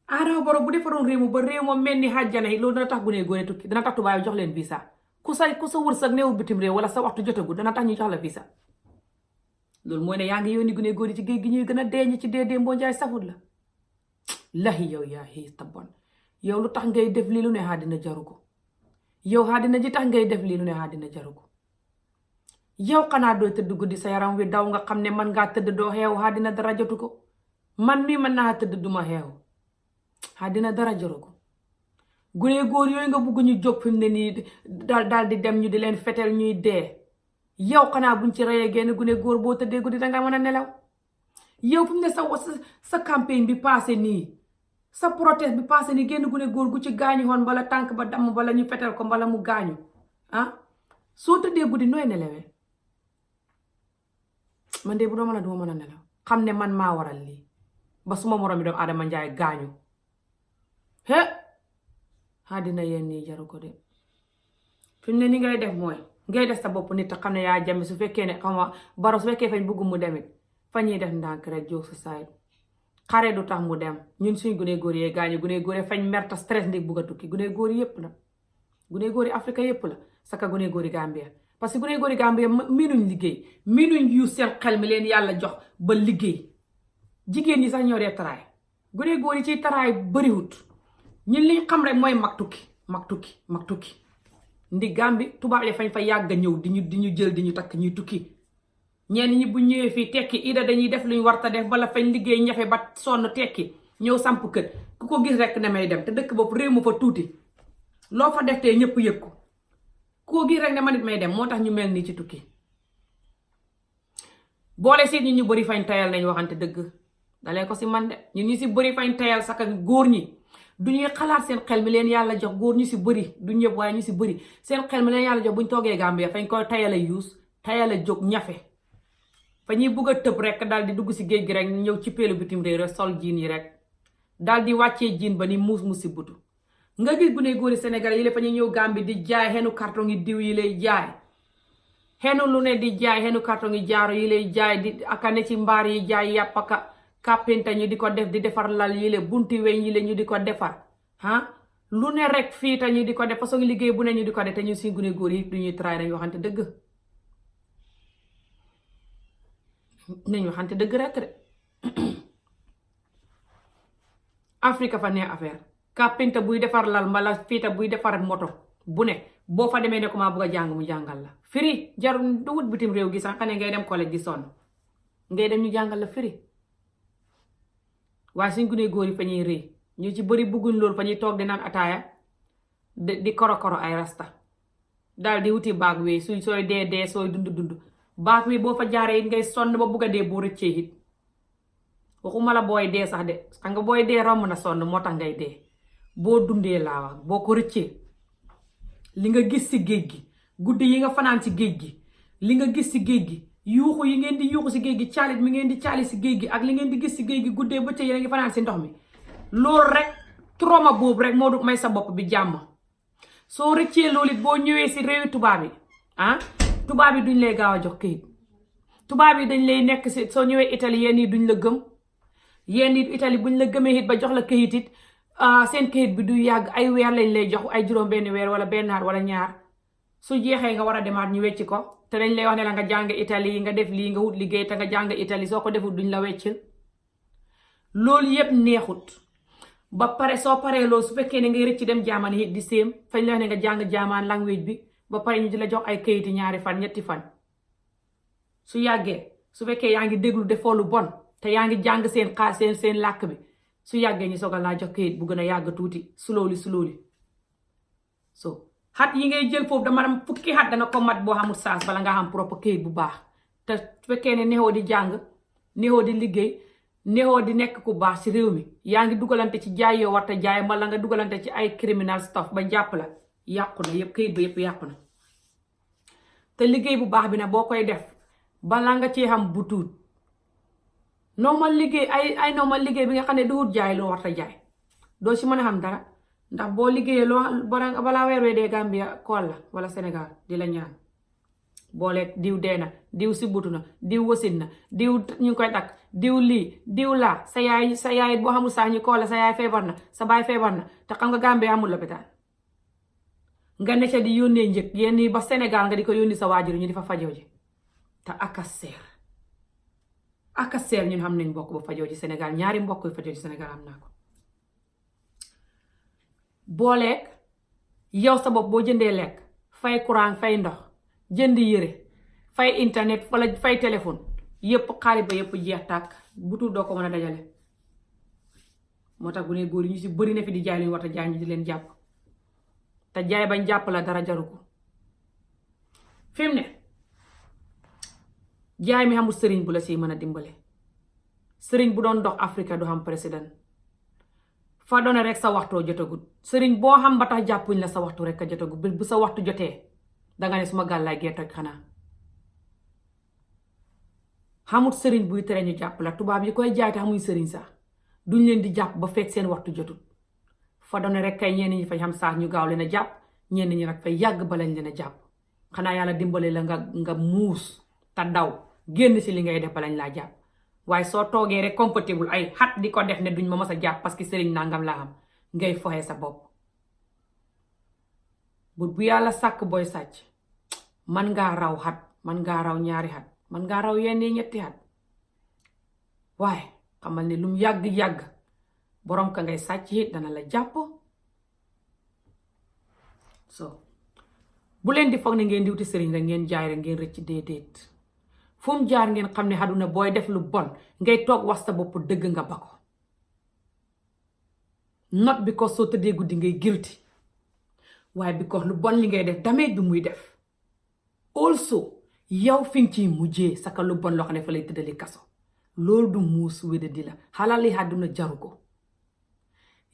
Adama Barrow bu defaroon réew mi ba réew moom mel ni xàjjana yi loolu dana tax gune góor yi tukki dana tax tubaab jox leen visa ku sa wërsëg neewul bitim réew wala sa waxtu jotagul dana tax ñu jox la visa loolu mooy ne yaa ngi yónni gune góor yi ci géej gi ñuy gën a dee ñi ci dee mboo njaay safut la lahi yow yaa xiis ta bon yow lu tax ngay def lii lu ne àddina jaru ko yow àddina ji tax ngay def lii lu ne àddina jaru ko yow xanaa doo tëdd guddi sa yaram wi daw nga xam ne man ngaa tëdd doo xeew àddina dara jotu ko man mii mën naa tëdd duma xeew àddina dara jaru ko gune góor yooyu nga bugg ñu jóg fi mu ne nii daal di dem ñu di leen fetel ñuy dee yow xanaa buñ ci reyee génn gune góor boo tëddee guddi danga mën a nelaw yow fi mu ne sa campagne bi passé nii sa protest bi passé nii génn gune góor gu ci gaañu woon bala tànk ba damm bala ñu fetel ko bala mu gaañu soo tëddee guddi nooy nelawee man de bu doo mën a duma mën a nelaw xam ne man maa waral lii ba suma moroom mi doom Adama Njaay gaañu àddina yéen nii jaru ko de fi mu ne ni ngay def mooy ngay def sa bopp nit te xam ne yaa jame su fekkee ne xam nga Barrow su fekkee fañ bëgg mu demit fa ñuy def ndànk rek jóg sa saay xare du tax mu dem ñun suñ gune góor yee gaañu gune góor yi fañ merta stress ndig bugg a tukki gune góor yi yépp la gune góor yi Afrique yépp la saka gune góor yi Gambia parce que gune góor yi Gambia miinuñ liggéey miinuñ yu seen xel mi leen yàlla jox ba liggéey jigéen ñi sax ñoo dee taraay gune góor yi ciy taraay bariwut ñun liñ xam rek mooy mag tukki ndi Gambi tubaab yi fañ fa yàgg ñëw di ñu jël di ñu takk ñuy tukki ñenn ñi bu ñëwee fii tekki ida dañuy def luñ warta def bala fañ liggéey ñafe ba sonn tekki ñëw samp kër ku ko gis rek ne may dem te dëkk bopp réew mu fa tuuti loo fa def tee ñëpp yëg ko ku ko gis rek ne ma nit may dem moo tax ñu mel nii ci tukki boole seet ñu bëri fañ tayal nañ waxante dëgg dalee ko si man de ñun ñu si bëri fañ tayal saka góor ñi du ñuy xalaat seen xel mi leen yàlla jox góor ñu si bëri du ñëpp waaye ñu si bëri seen xel mi leen yàlla jox buñ toogee Gambia fañ koy tayal a yuus tayal a jóg ñafe fa ñuy bugg a tëb rek daal di dugg si géej gi rek ñëw ci peelu bitim réew rek sol jiin yi rek daal di wàccee jiin ba ni muus si butu nga gis gune góori Sénégal yi la fa ñuy ñëw Gambie di jaay xenu carton yi diw yi lay jaay xenu lu ne di jaay xenu carton yi jaaro yi lay jaay di akane ci mbaar yi jaay yàppaka kàppinta ñu di ko def di defar lal yi le bunti weñ yi le ñu di ko defar lu ne rek fii te ñu di ko def façon liggéey bu ne ñu di ko def te ñu si gune góor yi du ñuy tray nañ waxante dëgg nañ waxante dëgg rek de Afrique fa ne affaire kàppinta buy defar lal mbala fiita buy defar moto bu ne boo fa demee ne ko maa bugg a jàng mu jàngal la firi jarul du wut bitim réew gi sax xane ngay dem collège di sonn ngay dem ñu jàngal la firi waaye suñ gune góor yi fa ñuy rëy ñu ci bëri bugguñ loolu fa ñuy toog di naan ataaya di koro ay rasta daal di wuti baag wi suñ sooy dee sooy dund baag wi boo fa jaaree it ngay sonn ba bugg a dee boo rëccee it waxuma la booy dee sax de xam nga booy dee romb na sonn moo tax ngay dee boo dundee laa wax boo ko rëccee li nga gis si géej gi guddi yi nga fanaan si géej gi li nga gis si géej gi yuuxu yi ngeen di yuuxu si géej gi caalit mi ngeen di caali si géej gi ak li ngeen di gis si géej gi guddee bëccëg yi ngi fanaan si ndox mi loolu rek trauma boobu rek moo du may sa bopp bi jàmm soo rëccee loolu it boo ñëwee si réewi tubaab yi tubaab yi duñ lay gaaw a jox këyit tubaab yi dañ lay nekk si soo ñëwee Italie yéen yi duñ la gëm yéen it Italie buñ la gëmee it ba jox la këyit it seen këyit bi du yàgg ay weer lañ lay jox ay juróom benn weer wala benn at wala ñaar su jeexee nga war a demaat ñu wecci ko te dañ lay wax ne la nga jàng Italie nga def lii nga wut liggéey te nga jàng Italie soo ko defut duñ la weccil loolu yépp neexut. ba pare soo paree loolu su fekkee ne ngay rëcc dem jaamaan it di séem fañ la wax ne nga jàng jaamaan language bi ba pare ñu di la jox ay kayiti 2 fan 3 fan su yàggee su fekkee yaa ngi déglu defoo lu bon te yaa ngi jàng seen làkk bi su yàggee ñu sogal laa jox kayit bu gën a yàgg tuuti sulóoli so xat yi ngay jël foofu dama dem fukki xat dana ko mat boo xamul saas bala nga xam propre kayit bu baax te su fekkee ne neexoo di jàng neexoo di liggéey neexoo di nekk ku baax ci réew mi yaa ngi dugalante ci jaay yoo warta jaay mala nga dugalante ci ay criminal stuff ba jàpp la yàqu na yëpp kayit ba yëpp yàqu na te liggéey bu baax bi nag boo koy def balaa nga cee xam bu tuut normal liggéey ay normal liggéey bi nga xam ne duhut jaay loo warta jaay doo ci mën a xam dara ndax boo liggéeyee loo balaa weer wee dee Gambia kool la wala Sénégal di la ñaan boole diw dee na diw si butu na diw wasin na diw ñu ngi koy takk diw lii diw laa sa yaay boo xamul sax ñu kool la sa yaay feebar na sa baay feebar na te xam nga Gambia amul lopitaan nga ne ca di yónnee njëg yenn yi ba Sénégal nga di ko yónni sa waajur ñu di fa fajoo ji te aka seer ñun xam nañ mbokk ba fajoo ji Sénégal ñaari mbokk yu fajoo ji Sénégal am naa ko booleeg yow sa bopp boo jëndee lekk fay courant fay ndox jënd yére fay internet wala fay téléphone yépp xaalis ba yépp jeex tàkk bu tuut doo ko mën a dajale moo tax bu ne góor yi ñu ci bëri na fi di jaay lu ñu war a jaay ñu di leen jàpp te jaay bañ jàpp la dara jaru ko fi mu ne jaay mi xamul sëriñ bu la si mën a dimbale sëriñ bu doon dox Afrique du xam président fa doone rek sa waxtoo jotagut sëriñ boo xam ba tax jàppuñ la sa waxtu rek a jotagut bu sa waxtu jotee danga ne suma gàllaay gee toj xanaa xamut sëriñ buy tere ñu jàpp la tubaab yi koy jaay te xamuñ sëriñ sax duñ leen di jàpp ba fekk seen waxtu jotut fa doone rek kay ñenn ñi fay xam sax ñu gaaw leen a jàpp ñenn ñi nag fay yàgg ba lañ leen a jàpp xanaa yàlla dimbale la nga muus te daw génn si li ngay def ba lañ laa jàpp waaye soo toogee rek comfortable ay xat di ko def ne duñ ma mës a jàpp parce que sëriñ nangam laa xam ngay foxee sa bopp bu yàlla sàkk booy sàcc man ngaa raw xat man ngaa raw 2 xat man ngaa raw yenn 3 xat waaye xamal ne lum yàgg-yàgg borom ka ngay sàcc it dana la jàpp so bu leen di foog ne ngeen di wuti sëriñ rek ngeen jaay rek ngeen rëcc déedéet fu mu jaar ngeen xam ne àdduna booy def lu bon ngay toog wax sa bopp dëgg nga ba ko not because soo tëddee guddi ngay guilty waaye because lu bon li ngay def damage bi muy def also yow fi nga ciy mujjee saka lu bon loo xam ne fa lay tëddali kaso loolu du muus wéda di la xalal yi àdduna jaru ko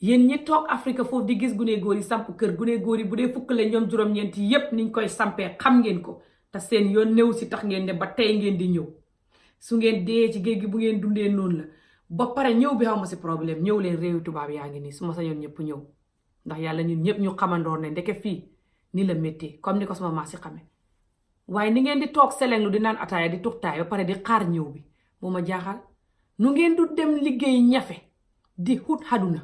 yéen ñi toog Afrique foofu di gis gune góor yi samp kër gune góor yi bu dee fukk la ñoom juróom-ñeent yépp niñ koy sampee xam ngeen ko te seen yoon néew si tax ngeen ne ba tey ngeen di ñëw su ngeen dee ci géej gi bu ngeen dundee noonu la ba pare ñëw bi xaw ma si problème ñëw leen réewi tubaab yaa ngi nii su ma sañoon ñëpp ñëw ndax yàlla ñun ñëpp ñu xamandoor ne ndeke fii ni la métti comme ni ko sama maa si xame waaye ni ngeen di toog selenglu di naan ataaya di tuxtaay ba pare di xaar ñëw bi moo ma jaaxal nu ngeen du dem liggéey ñafe di xut xaduna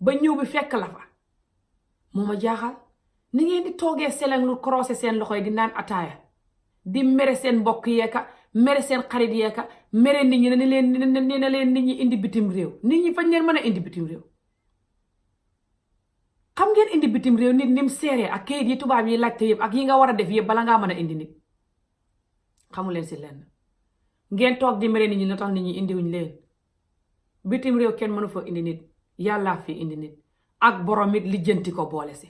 ba ñëw bi fekk la fa moo ma jaaxal ni ngeen di toogee selenglu korosé seen loxo yi di naan ataaya di mere seen mbokk yeeka mere seen xarit yeeka mere nit ñi ne leen nit ñi indi bitim réew nit ñi fañ leen mën a indi bitim réew xam ngeen indi bitim réew nit nim seeree ak kayit yi tubaab yi laajte yëpp ak yi nga war a def yëpp bala ngaa mën a indi nit xamu leen si lenn ngeen toog di mere nit ñi lu tax nit ñi indiwuñ leen bitim réew kenn mënu fa indi nit yàllaa fi indi nit ak borom it lijjanti ko boole si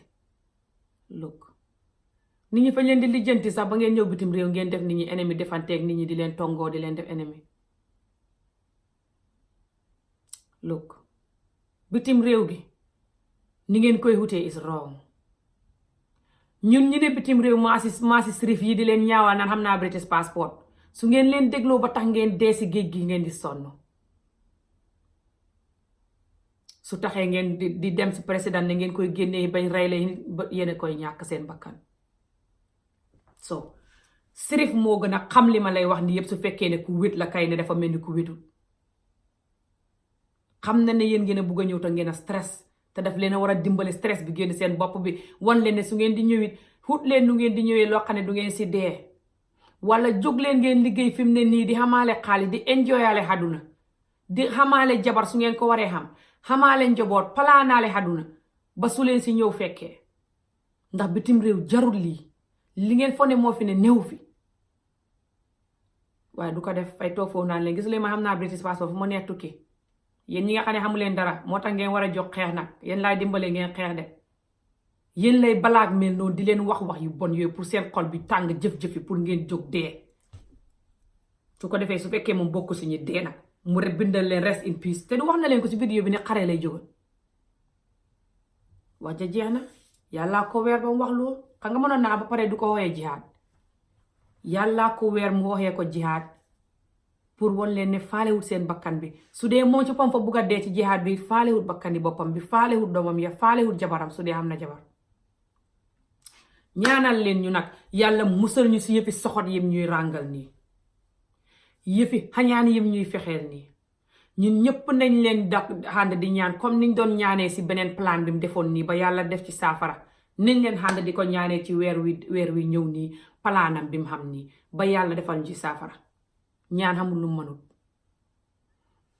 look nit ñi fañ leen di lijjanti sax ba ngeen ñëw bitim réew ngeen def nit ñi ennemi defanteeg nit ñi di leen tongoo di leen def ennemi look bitim réew gi ni ngeen koy wutee is wrong ñun ñu ne bitim réew maasi sirif yi di leen ñaawal naan xam naa British passport su ngeen leen dégloo ba tax ngeen dee si géej gi ngeen di sonn su taxee ngeen di dem si président ne ngeen koy génnee bañ rey la yéen koy ñàkk seen bakkan so sirif moo gën a xam li ma lay wax ni yëpp su fekkee ne ku wét la kay ne dafa mel ni ku wétul xam na ne yéen ngeen a bugg a ñëw te ngeen a stress te daf leen a war a dimbale stress bi génn seen bopp bi wan leen ne su ngeen di ñëwit xut leen nu ngeen di ñëwee loo xam ne du ngeen si dee wala jóg leen ngeen liggéey fi mu ne nii di xamaale xaalis di enjoyale àdduna di xamaale jabar su ngeen ko waree xamaale njaboot palaanaale àdduna ba su leen si ñëw fekkee ndax bitim réew jarul lii li ngeen fone moo fi ne néew fi waaye du ko def fay toog foofu naan leen gis leen ma xam naa British passport fu ma neex tukki yéen ñi nga xam ne xamu leen dara moo tax ngeen war a jóg xeex nag yéen laay dimbale ngeen xeex de yéen lay balaag mel noonu di leen wax yu bon yooyu pour seen xol bi tàng jëf-jëfi pour ngeen jóg dee su ko defee su fekkee moom bokk si ñi dee nag mu rek bindal leen rest in peace te du wax na leen ko si vidéo bi ne xare lay jógal wax ja jeex na yàllaa ko weer ba mu wax loolu xam nga mënoon naa ba pare du ko woowee jihaad yàllaa ko weer mu waxee ko jihaad pour won leen ne faalewut seen bakkan bi su dee moom ci pam fa bugg a dee ci jihaad bi faalewut bakkan bi boppam bi faalewut doomam ya faalewut jabaram su dee am na jabar ñaanal leen ñu nag yàlla musal ñu si yëfi soxot yim ñuy ràngal nii yëfi xañaan yim ñuy fexeel nii ñun ñëpp nañ leen xànd di ñaan comme niñ doon ñaanee si beneen plan bi mu defoon nii ba yàlla def ci saafara nañ leen xànd di ko ñaanee ci weer wi ñëw nii palaanam bi mu xam nii ba yàlla defal ñu ci saafara ñaan xamul lu mënut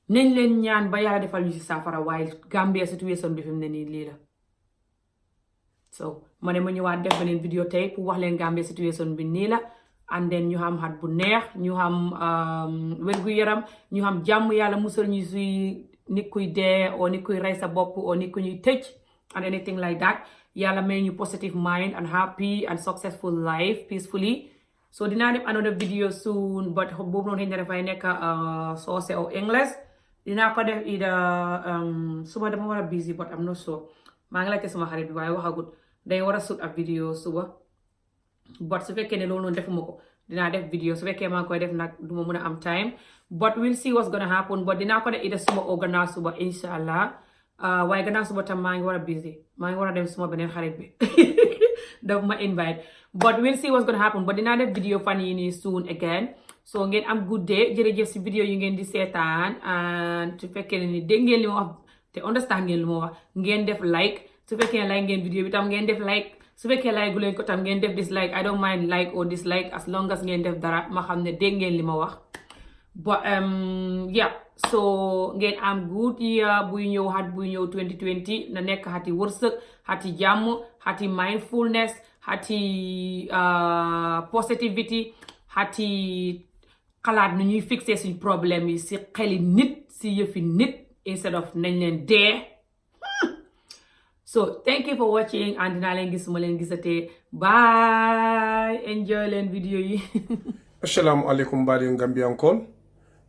nañ leen ñaan ba yàlla defal ñu ci saafara waaye Gambia situation bi fi mu ne nii lii la so ma ne ma ñëwaat def beneen vidéo tey pour wax leen Gambia situation bi nii la and then ñu xam xat bu neex ñu xam wér-gu-yaram ñu xam jàmm yàlla musal ñu si nit kuy dee o nit kuy rey sa bopp o nit ku ñuy tëj and anything like that yàlla may ñu positive mind and happy and successful life peacefully so dinaa def another video soon but boobu noonu xëy na dafay nekk soose o English dinaa ko def ida suba dama war a busy but am not sure maa ngi laajte sama xarit bi waaye waxagut day war a sut ab video suba but su fekkee ne loolu noonu defuma ko dinaa def video su fekkee maa ngi koy def nag duma mën a am time but we'll see what's gonna happen but dinaa ko def ida suba o gannaaw suba inshallah waaye gannaaw suba tam maa ngi war a busy maa ngi war a dem suma beneen xarit bi daf ma invite but we'll see what's gonna happen but dinaa def video fan yi nii soon again so ngeen am good day jërëjëf si video yu ngeen di seetaan and su fekkee ne ni dégg ngeen li ma wax te understand ngeen li ma wax ngeen def like su fekkee like ngeen video bi tam ngeen def like su fekkee like gu leen ko tam ngeen def dislike I don't mind like or dislike as long as ngeen def dara ma xam ne dégg ngeen li ma wax but yeah so ngeen am good year buy ñëw xat buy ñëw 2020 na nekk xati wërsëg xati jàmm xati mindfulness xati positivity xati xalaat nu ñuy fixé suñ problème yi si xeli nit si yëfi nit instead of nañ leen dee so thank you for watching and dinaa leen gis ma leen gisatee bye enjoy leen video yi assalamu alaikum bari Gambiankol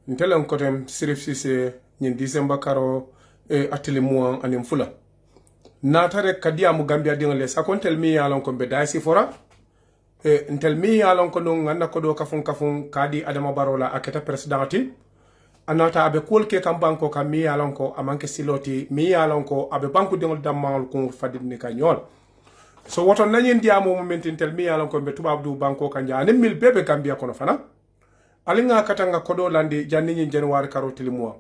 ntelen kotem Sirif Ceesay ñin December karo ateli mois anim fula natare kadiamu Gambia dingale sakontel mi yalon ko be daysi fora ntel mi yalon ko non ganna ko do kafun kadi Adama Barola aketa presidenti anata abe kolke kam banko kam mi yalon ko amanke siloti mi yalon ko abe banku dingol dammal ko fadini kanyol so woto nanyen diamo momentin tel mi yalon ko be tubabdu banko kanja ne mil bebe Gambia kono fana alinga katanga kodo landi janni January karo tilimwa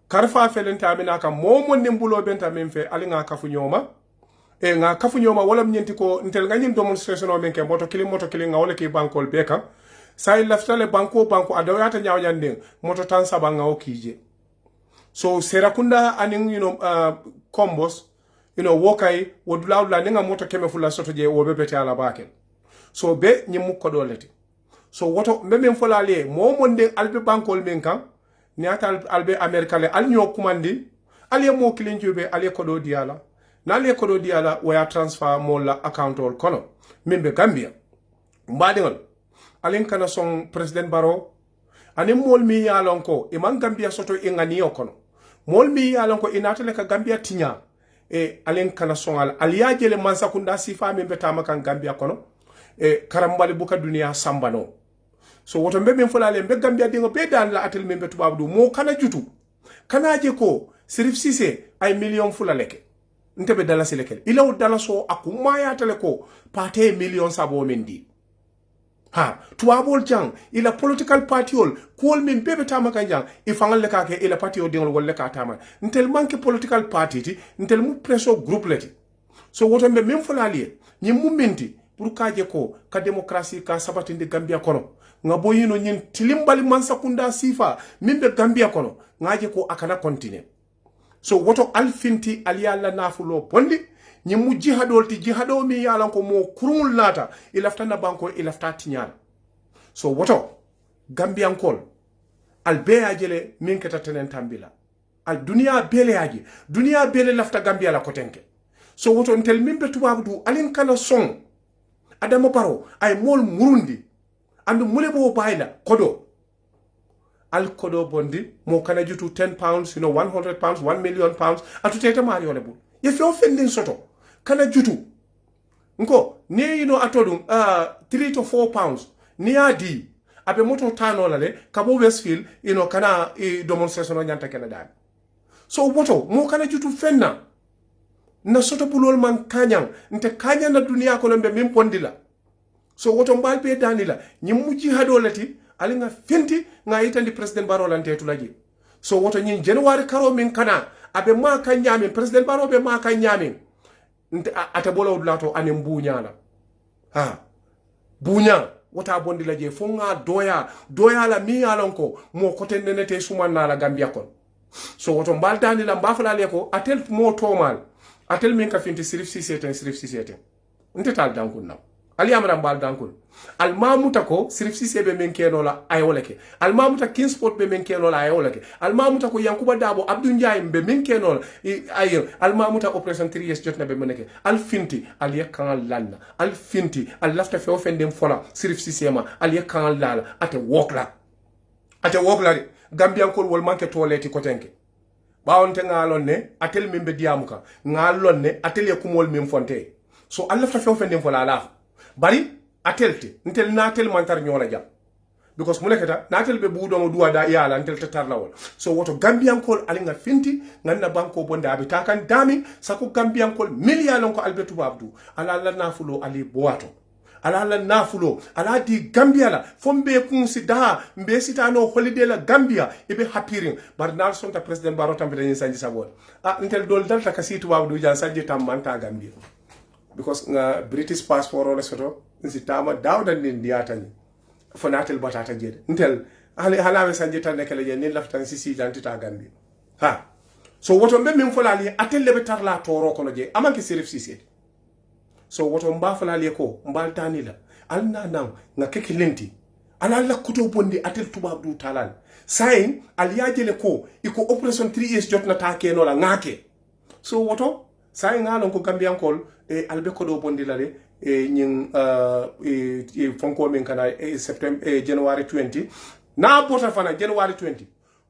karfa felenta amina kam momo nimbulo benta memfe alinga kafu nyoma nga kafu nyoma wala mnyenti ko ntel ganyin demonstration o menke moto kilin wala ki bankol beka sai laftale banko adawata nyawnyande moto tansa banga o kije so serakunda aning combos wokai wodulawla ninga moto keme fula soto je wo bebete ala bakel so be nyimu kodo leti so woto memem folale momonde albe bankol men kan ni ata albe amerikale alnyo kumandi aliye mo kilinjube aliye kodo diala na aliye kodo diala waya transfer mo la account ol kono membe Gambia mbadi ngon alin kana son president Barrow ani mol mi yalon ko iman Gambia soto ingani kono mol mi yalon ko inatale ka Gambia tinya alin kana son aliyajele mansakunda sifa membe tamakan Gambia kono karambali buka dunia sambano so woto mbe men folale mbe Gambia dingo be dan la atel membe tubabdu mo kana jutu kana je ko Sirif Ceesay ay million fulaleke ntebe dala sileke ilaw dala so akuma ya tele ko pate million sabo mendi ha tubabol jang ila political party ol kol men bebe tamaka jang ifangal le kake ila party o dingol golle ka tama ntel manke political party ti ntel mu preso group leti so woto mbe men folale ñi mu menti pour kaje ko ka démocratie ka sabatinde Gambia kono nga boyino nyin tilimbali mansa kunda sifa mimbe Gambia kono ngaje ko akana continue so woto alfinti aliyalla nafulo bondi nyimu jihadol ti jihado mi yalan ko mo kurul nata ilafta na banko ilafta tinyal so woto Gambian kol al beajele min keta tenen tambila al dunia bele aji dunia bele lafta Gambia la kotenke so woto ntel mimbe tubabu alin kana son adama baro ay mol murundi andu mulebo bayla kodo al kodo bondi mo kana jutu 10 pounds 100 pounds 1 million pounds atu tete mari ole bu ye fe offending soto kana jutu nko ne atodum 3 to 4 pounds ni adi abe moto tano la le kabo Westfield kana demonstration nyanta kena dan so woto mo kana jutu fenna na soto bulol man kanyang nte kanya na dunia ko lembe min pondila so woto mbal be danila nyimu jihado lati ali nga fenti nga yitandi president Barrow lante tulaji so woto nyin January karo min kana abe ma ka nyami president Barrow be ma ka nyami nte ata bolo lato anem bunyala bunya wota bondi la je fo nga doya la mi alonko mo kote nenete sumanna la Gambia kon so woto mbal danila mbafala le ko atel mo tomal atel min ka finti sirif siseten nte tal dankun naw ali amara mbal dankun al mamuta ko sirif sisebe men kenola ayoleke al mamuta Kingsport be men kenola ayoleke al mamuta ko Yankuba Dabo Abdou Ndiaye be men kenola ay al mamuta operation 3S jotna be meneke al finti al yakan lanna al finti al lafta fe ofendem fola sirif sisema al yakan lala ate wokla de Gambian ko wol manke toleti kotenke bawonte ngalon ne atel mimbe diamuka ngalon ne atel kumol mim fonte so alla fa fe ofendem fola la bari atelte ntel natel mantar nyola jam because muleketa natel be budo mo duwa da yala ntel tatar lawol so woto Gambian kol alinga finti nganna banko bonda abi takan dami sako Gambian kol million ko albetu babdu ala la nafulo ali boato ala la nafulo ala di Gambia la fombe kunsi da mbe sitano holiday la Gambia ibe hapiring bar nal sonta president Barrow tambe dañi sanji sabon ntel dol dalta ka situ babdu jan sanji tam manta Gambia because nga British passport wala soto nsi tama dawda nin diatani fonatel batata jede ntel halawe sanji tan nekele je ni laftan si dantita Gambia so woto mbe min folali atelle be tarla toro kono je amanke serif sisede so woto mba falali ko mbal tanila alna nam nga keke lenti ala la kuto bondi atel tubabdu talal sain al yajele ko iko operation 3S jotna ta keno la ngake so woto sain ngalon ko Gambian kol albe ko do bondi la de nyin fonko men kana September January 20 na bota fana January 20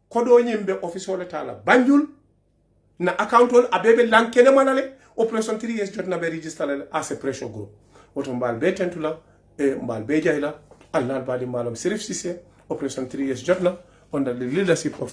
ko do nyimbe official tala Banjul na account on abebe lankene manale operation 3S jotna be register as a pressure group woto mbal be tentula mbal be jayla Allah badi malam Sirif Cissé operation 3S jotna under the leadership of